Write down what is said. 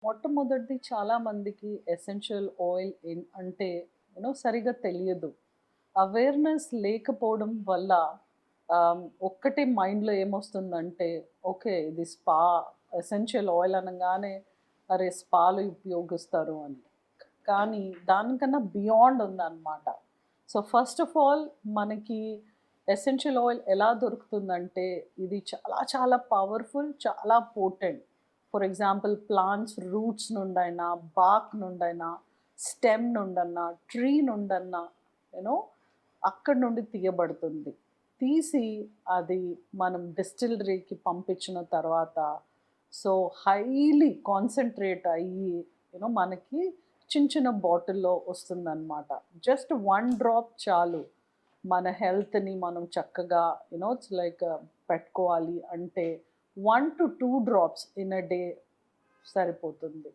మొట్టమొదటిది చాలా మందికి ఎసెన్షియల్ ఆయిల్ అంటే సరిగ్గా తెలియదు. అవేర్‌నెస్ లేకపోవడం వల్ల ఒక్కటే మైండ్‌లో ఏమొస్తుందంటే, ఓకే. ఇది స్పా ఎసెన్షియల్ ఆయిల్ అనంగానే అరే! స్పాలో ఉపయోగిస్తారు అని. కానీ దానికన్నా బియాండ్ ఉందన్నమాట. సో, ఫస్ట్ ఆఫ్ ఆల్ మనకి ఎసెన్షియల్ ఆయిల్ ఎలా దొరుకుతుందంటే, ఇది చాలా చాలా పవర్‌ఫుల్, చాలా potent. For example plants roots నుండైనా, బార్క్ నుండైనా, స్టెమ్ నుండన్నా, ట్రీ నుండన్నా యూనో అక్కడి నుండి తీయబడుతుంది. తీసి అది మనం డిస్టిల్లరీకి పంపించిన తర్వాత సో, హైలీ కాన్సంట్రేట్ అయ్యి మనకి చిన్న చిన్న బాటిల్‌లో వస్తుందనమాట. జస్ట్ 1 డ్రాప్ చాలు. మన హెల్త్‌ని మనం చక్కగా ఇట్స్ లైక్ పెట్టుకోవాలి అంటే 1-2 డ్రాప్స్ ఇన్ ఎ డే సరిపోతుంది.